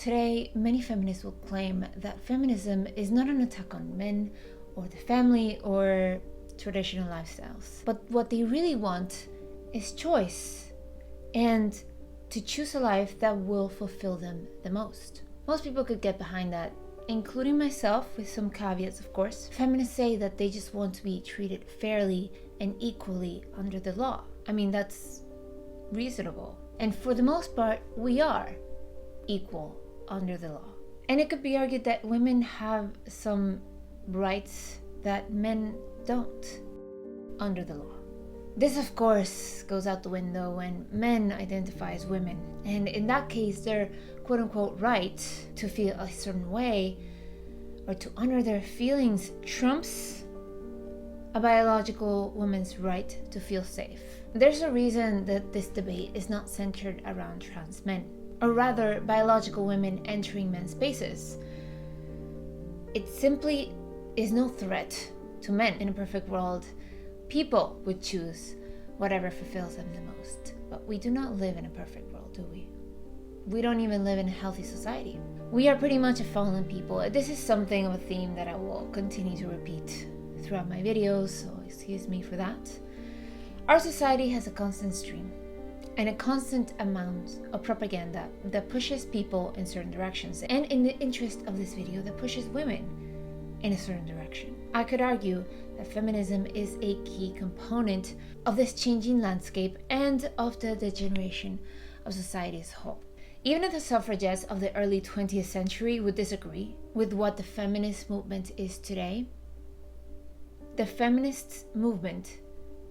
Today, many feminists will claim that feminism is not an attack on men or the family or traditional lifestyles. But what they really want is choice and to choose a life that will fulfill them the most. Most people could get behind that, including myself, with some caveats, of course. Feminists say that they just want to be treated fairly and equally under the law. I mean, that's reasonable. And for the most part, we are equal under the law. And it could be argued that women have some rights that men don't under the law. This, of course, goes out the window when men identify as women. And in that case, their quote-unquote right to feel a certain way or to honor their feelings trumps a biological woman's right to feel safe. There's a reason that this debate is not centered around trans men, or rather biological women entering men's spaces. It simply is no threat to men. In a perfect world, people would choose whatever fulfills them the most. But we do not live in a perfect world, do we? We don't even live in a healthy society. We are pretty much a fallen people. This is something of a theme that I will continue to repeat throughout my videos, so excuse me for that. Our society has a constant stream and a constant amount of propaganda that pushes people in certain directions, and in the interest of this video, that pushes women in a certain direction. I could argue that feminism is a key component of this changing landscape and of the degeneration of society as a whole. Even if the suffragettes of the early 20th century would disagree with what the feminist movement is today, the feminist movement,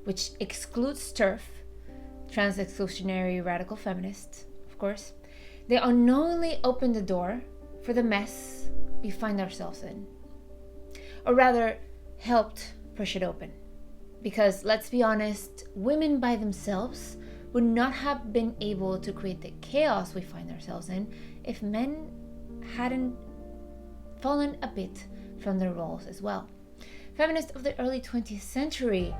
which excludes TERF, trans exclusionary radical feminists, of course, they unknowingly opened the door for the mess we find ourselves in. Or rather, helped push it open. Because let's be honest, women by themselves would not have been able to create the chaos we find ourselves in if men hadn't fallen a bit from their roles as well. Feminists of the early 20th century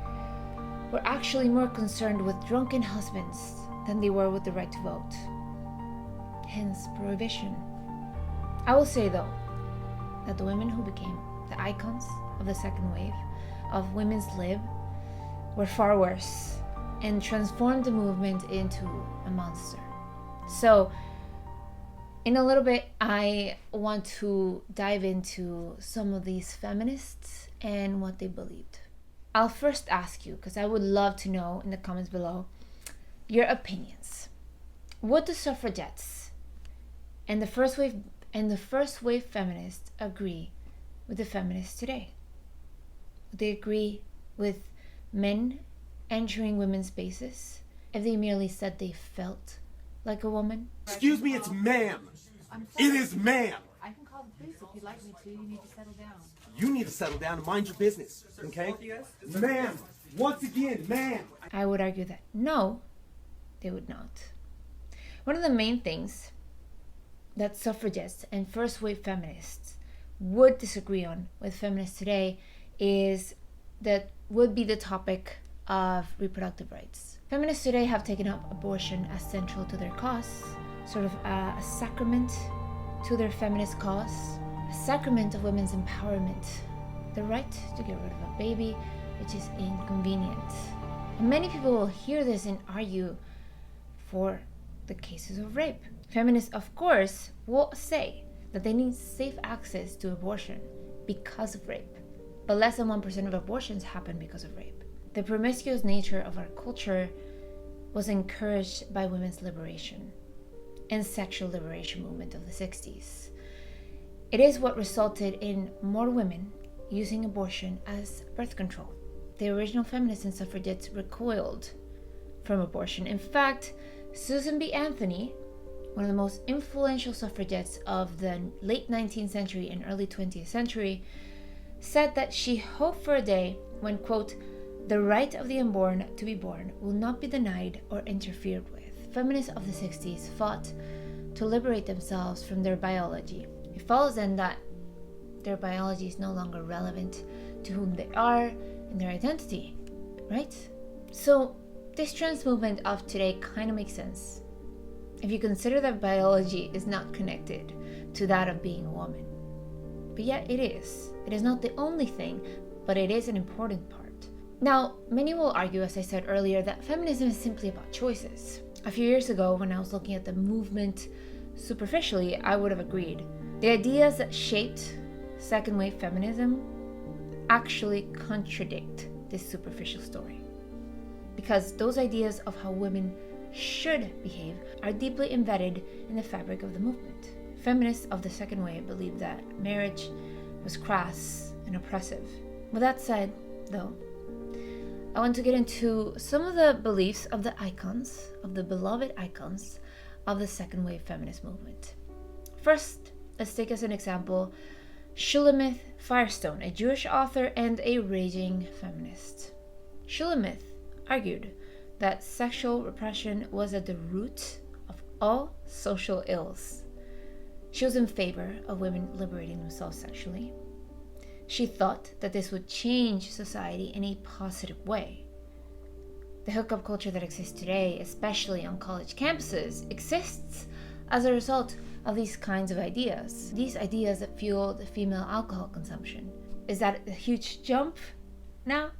were actually more concerned with drunken husbands than they were with the right to vote. Hence prohibition. I will say though, that the women who became the icons of the second wave of women's lib were far worse and transformed the movement into a monster. So, in a little bit, I want to dive into some of these feminists and what they believed. I'll first ask you, because I would love to know in the comments below, your opinions. Would the suffragettes and the first wave feminists agree with the feminists today? Would they agree with men entering women's spaces if they merely said they felt like a woman? Excuse me, it's ma'am. It is ma'am. I can call the police if you'd like me to. You need to settle down. You need to settle down and mind your business, okay? Ma'am, once again, ma'am. I would argue that no, they would not. One of the main things that suffragists and first wave feminists would disagree on with feminists today is that would be the topic of reproductive rights. Feminists today have taken up abortion as central to their cause, sort of a sacrament to their feminist cause, a sacrament of women's empowerment, the right to get rid of a baby, which is inconvenient. And many people will hear this and argue for the cases of rape. Feminists, of course, will say that they need safe access to abortion because of rape, but less than 1% of abortions happen because of rape. The promiscuous nature of our culture was encouraged by women's liberation and sexual liberation movement of the 60s. It is what resulted in more women using abortion as birth control. The original feminists and suffragettes recoiled from abortion. In fact, Susan B. Anthony, one of the most influential suffragettes of the late 19th century and early 20th century, said that she hoped for a day when, quote, the right of the unborn to be born will not be denied or interfered with. Feminists of the 60s fought to liberate themselves from their biology. It follows then that their biology is no longer relevant to whom they are and their identity, right? So this trans movement of today kind of makes sense if you consider that biology is not connected to that of being a woman. But yet it is. It is not the only thing, but it is an important part. Now, many will argue, as I said earlier, that feminism is simply about choices. A few years ago, when I was looking at the movement superficially, I would have agreed. The ideas that shaped second wave feminism actually contradict this superficial story. Because those ideas of how women should behave are deeply embedded in the fabric of the movement. Feminists of the second wave believed that marriage was crass and oppressive. With that said, though, I want to get into some of the beliefs of the icons, of the beloved icons of the second wave feminist movement. First, let's take as an example Shulamith Firestone, a Jewish author and a raging feminist. Shulamith argued that sexual repression was at the root of all social ills. She was in favor of women liberating themselves sexually. She thought that this would change society in a positive way. The hookup culture that exists today, especially on college campuses, exists as a result of these kinds of ideas. These ideas that fuel the female alcohol consumption. Is that a huge jump now?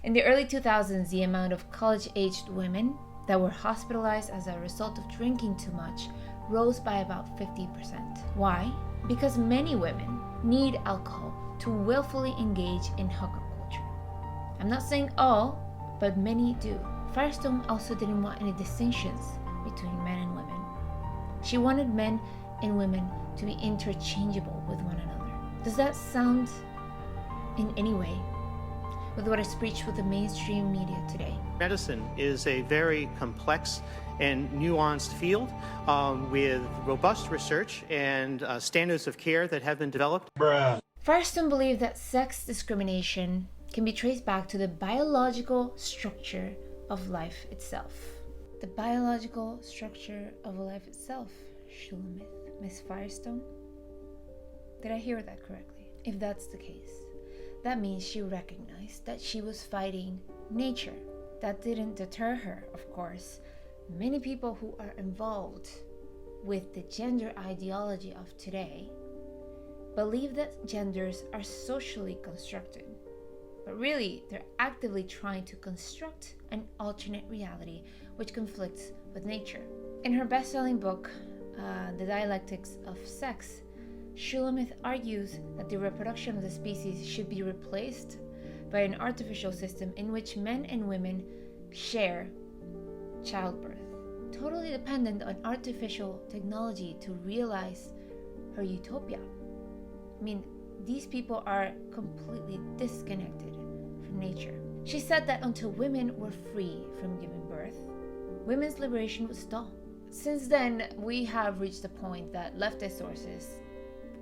In the early 2000s, the amount of college-aged women that were hospitalized as a result of drinking too much rose by about 50%. Why? Because many women need alcohol to willfully engage in hookup culture. I'm not saying all, but many do. Firestone also didn't want any distinctions between men and women. She wanted men and women to be interchangeable with one another. Does that sound in any way with what is preached with the mainstream media today? Medicine is a very complex and nuanced field with robust research and standards of care that have been developed. Firestone believed that sex discrimination can be traced back to the biological structure of life itself. The biological structure of life itself, Shulamith, Miss Firestone? Did I hear that correctly? If that's the case, that means she recognized that she was fighting nature. That didn't deter her, of course. Many people who are involved with the gender ideology of today believe that genders are socially constructed, but really they're actively trying to construct an alternate reality which conflicts with nature. In her best-selling book, The Dialectics of Sex, Shulamith argues that the reproduction of the species should be replaced by an artificial system in which men and women share childbirth, totally dependent on artificial technology to realize her utopia. I mean, these people are completely disconnected from nature. She said that until women were free from giving birth, women's liberation would stall. Since then, we have reached the point that leftist sources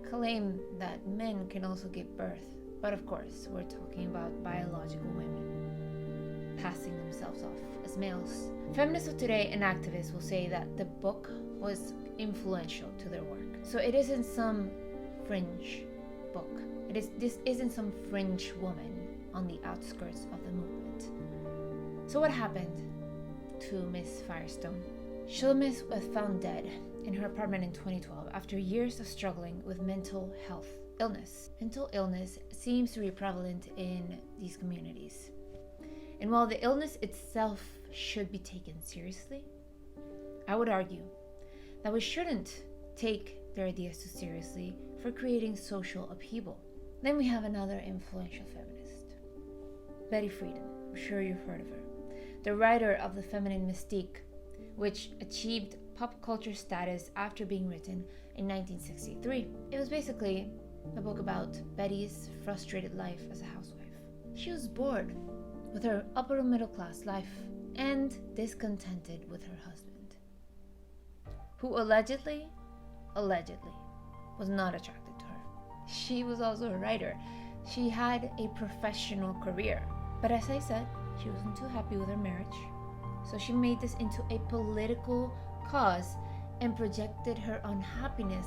claim that men can also give birth. But of course, we're talking about biological women passing themselves off as males. Feminists of today and activists will say that the book was influential to their work. So it isn't some fringe book. This isn't some fringe woman on the outskirts of the movement. So what happened to Miss Firestone? Shulamith was found dead in her apartment in 2012 after years of struggling with mental health illness. Mental illness seems to be prevalent in these communities. And while the illness itself should be taken seriously, I would argue that we shouldn't take their ideas too seriously for creating social upheaval. Then we have another influential feminist, Betty Friedan. I'm sure you've heard of her. The writer of The Feminine Mystique, which achieved pop culture status after being written in 1963. It was basically a book about Betty's frustrated life as a housewife. She was bored with her upper middle class life and discontented with her husband, who allegedly was not attracted to her. She was also a writer. She had a professional career. But as I said, she wasn't too happy with her marriage. So she made this into a political cause and projected her unhappiness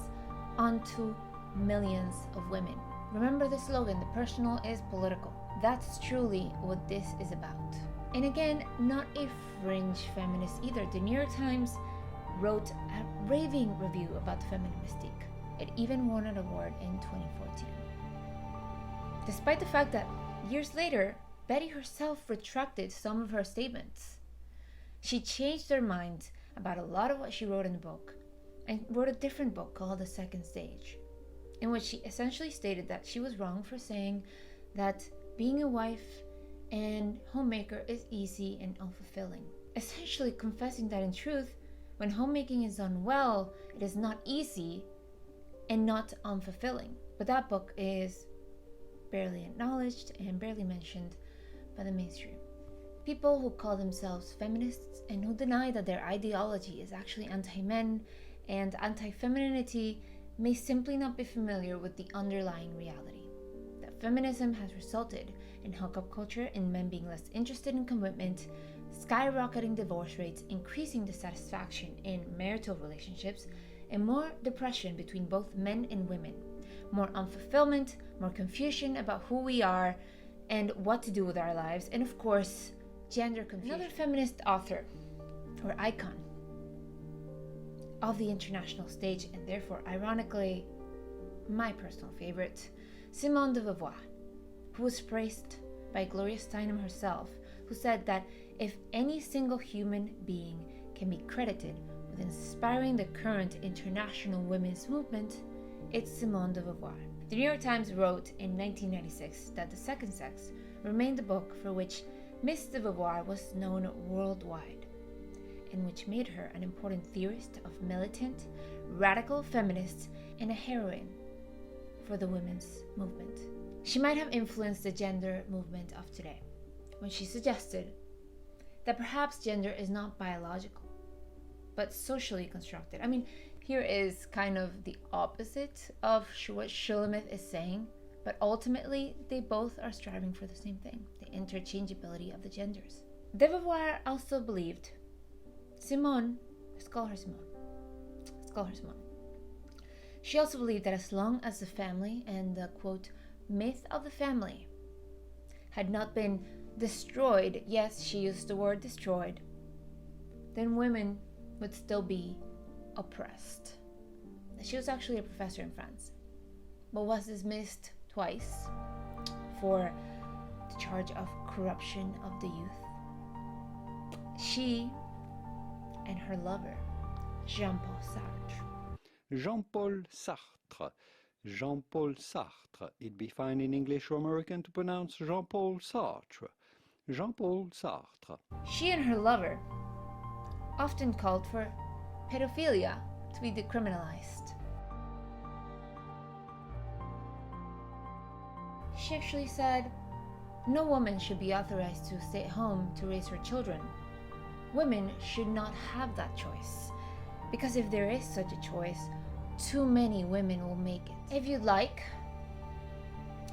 onto millions of women. Remember the slogan, the personal is political. That's truly what this is about. And again, not a fringe feminist either. The New York Times wrote a raving review about the Feminine Mystique. It even won an award in 2014. Despite the fact that years later, Betty herself retracted some of her statements. She changed her mind about a lot of what she wrote in the book and wrote a different book called The Second Stage, in which she essentially stated that she was wrong for saying that being a wife and homemaker is easy and unfulfilling. Essentially confessing that in truth, when homemaking is done well, it is not easy and not unfulfilling. But that book is barely acknowledged and barely mentioned by the mainstream. People who call themselves feminists and who deny that their ideology is actually anti-men and anti-femininity may simply not be familiar with the underlying reality. That feminism has resulted in hookup culture, in men being less interested in commitment, skyrocketing divorce rates, increasing dissatisfaction in marital relationships, and more depression between both men and women, more unfulfillment, more confusion about who we are and what to do with our lives, and of course, gender confusion. Another feminist author, or icon, of the international stage, and therefore, ironically, my personal favorite, Simone de Beauvoir, who was praised by Gloria Steinem herself, who said that if any single human being can be credited with inspiring the current international women's movement, it's Simone de Beauvoir. The New York Times wrote in 1996 that The Second Sex remained the book for which Miss de Beauvoir was known worldwide, and which made her an important theorist of militant, radical feminists and a heroine for the women's movement. She might have influenced the gender movement of today when she suggested that perhaps gender is not biological, but socially constructed. I mean, here is kind of the opposite of what Shulamith is saying, but ultimately they both are striving for the same thing, the interchangeability of the genders. De Beauvoir also believed, Simone, let's call her Simone. She also believed that as long as the family and the, quote, myth of the family had not been destroyed, yes, she used the word destroyed, then women would still be oppressed. She was actually a professor in France, but was dismissed twice for the charge of corruption of the youth. She and her lover, Jean-Paul Sartre. Jean-Paul Sartre. Jean-Paul Sartre. It'd be fine in English or American to pronounce Jean-Paul Sartre. Jean-Paul Sartre. She and her lover often called for pedophilia to be decriminalized. She actually said, no woman should be authorized to stay at home to raise her children. Women should not have that choice, because if there is such a choice, too many women will make it. If you'd like,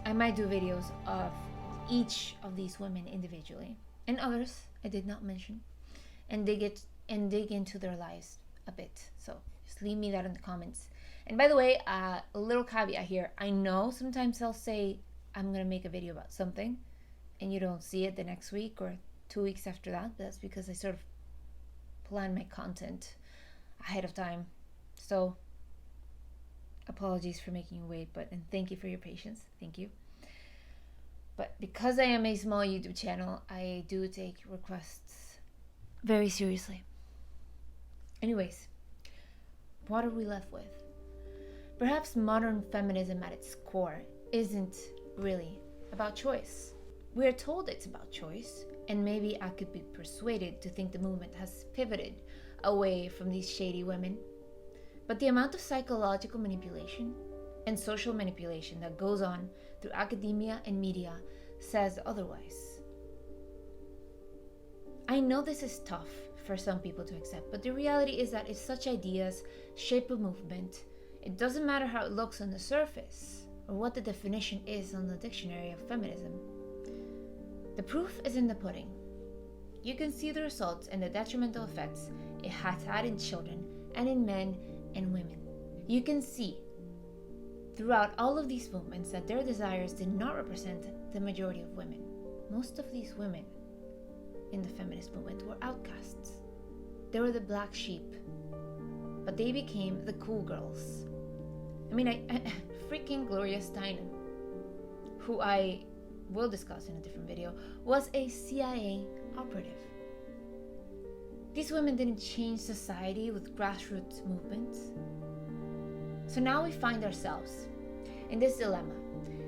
I might do videos of each of these women individually, and others I did not mention, and dig into their lives a bit. So just leave me that in the comments. And by the way, a little caveat here. I know sometimes I'll say I'm gonna make a video about something, and you don't see it the next week or 2 weeks after that. But that's because I sort of plan my content ahead of time. So apologies for making you wait, and thank you for your patience. Thank you. But because I am a small YouTube channel, I do take requests very seriously. Anyways, what are we left with? Perhaps modern feminism at its core isn't really about choice. We are told it's about choice, and maybe I could be persuaded to think the movement has pivoted away from these shady women. But the amount of psychological manipulation and social manipulation that goes on through academia and media says otherwise. I know this is tough for some people to accept, but the reality is that if such ideas shape a movement, it doesn't matter how it looks on the surface or what the definition is on the dictionary of feminism. The proof is in the pudding. You can see the results and the detrimental effects it has had in children and in men and women. You can see throughout all of these movements that their desires did not represent the majority of women. Most of these women in the feminist movement were outcasts. They were the black sheep, but they became the cool girls. I mean, I freaking Gloria Steinem, who I will discuss in a different video, was a CIA operative. These women didn't change society with grassroots movements. So now we find ourselves in this dilemma,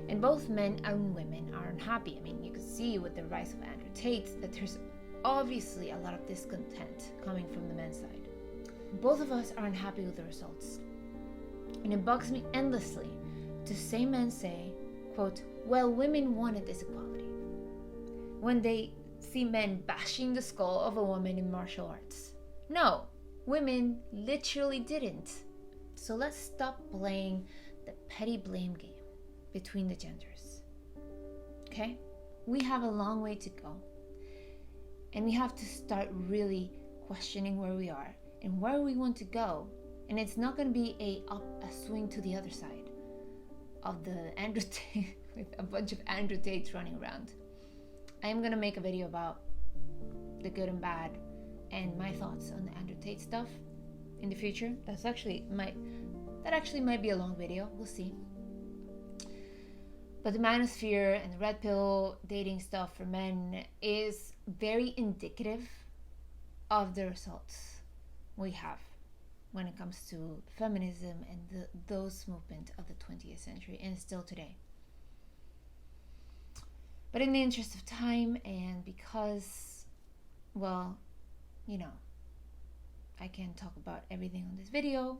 and both men and women are unhappy. I mean, you can see with the rise of Andrew Tate that there's obviously a lot of discontent coming from the men's side. Both of us are unhappy with the results. And it bugs me endlessly to see men say, quote, well, women wanted this equality, when they see men bashing the skull of a woman in martial arts. No, women literally didn't. So let's stop playing the petty blame game between the genders. Okay? We have a long way to go. And we have to start really questioning where we are and where we want to go. And it's not going to be a swing to the other side of the Andrew Tate with a bunch of Andrew Tates running around. I am going to make a video about the good and bad and my thoughts on the Andrew Tate stuff in the future. That actually might be a long video. We'll see. But the manosphere and the red pill dating stuff for men is very indicative of the results we have when it comes to feminism and those movements of the 20th century and still today. But in the interest of time, and because, well, you know, I can't talk about everything on this video,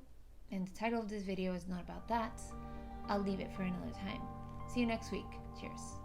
and the title of this video is not about that, I'll leave it for another time. See you next week. Cheers.